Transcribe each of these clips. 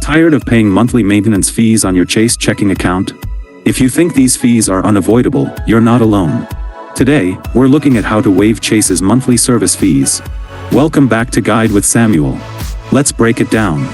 Tired of paying monthly maintenance fees on your Chase checking account? If you think these fees are unavoidable, you're not alone. Today, we're looking at how to waive Chase's monthly service fees. Welcome back to Guide with Samuel. Let's break it down.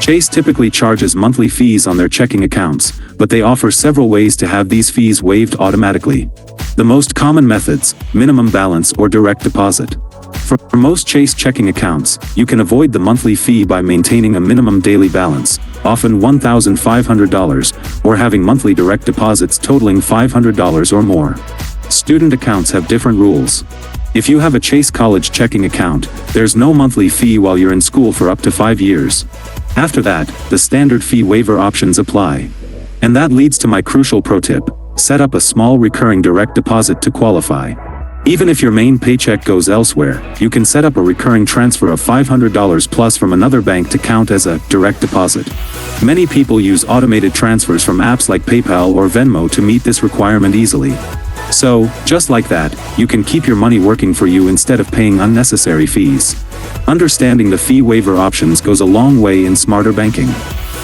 Chase typically charges monthly fees on their checking accounts, but they offer several ways to have these fees waived automatically. The most common methods: minimum balance or direct deposit. For most Chase checking accounts, you can avoid the monthly fee by maintaining a minimum daily balance, often $1,500, or having monthly direct deposits totaling $500 or more. Student accounts have different rules. If you have a Chase College checking account, there's no monthly fee while you're in school for up to 5 years. After that, the standard fee waiver options apply. And that leads to my crucial pro tip: set up a small recurring direct deposit to qualify. Even if your main paycheck goes elsewhere, you can set up a recurring transfer of $500 plus from another bank to count as a direct deposit. Many people use automated transfers from apps like PayPal or Venmo to meet this requirement easily. So, just like that, you can keep your money working for you instead of paying unnecessary fees. Understanding the fee waiver options goes a long way in smarter banking.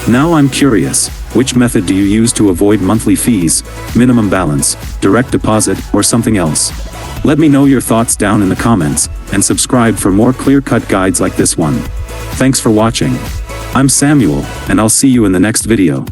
Now I'm curious, which method do you use to avoid monthly fees, minimum balance, direct deposit, or something else? Let me know your thoughts down in the comments, and subscribe for more clear-cut guides like this one. Thanks for watching. I'm Samuel, and I'll see you in the next video.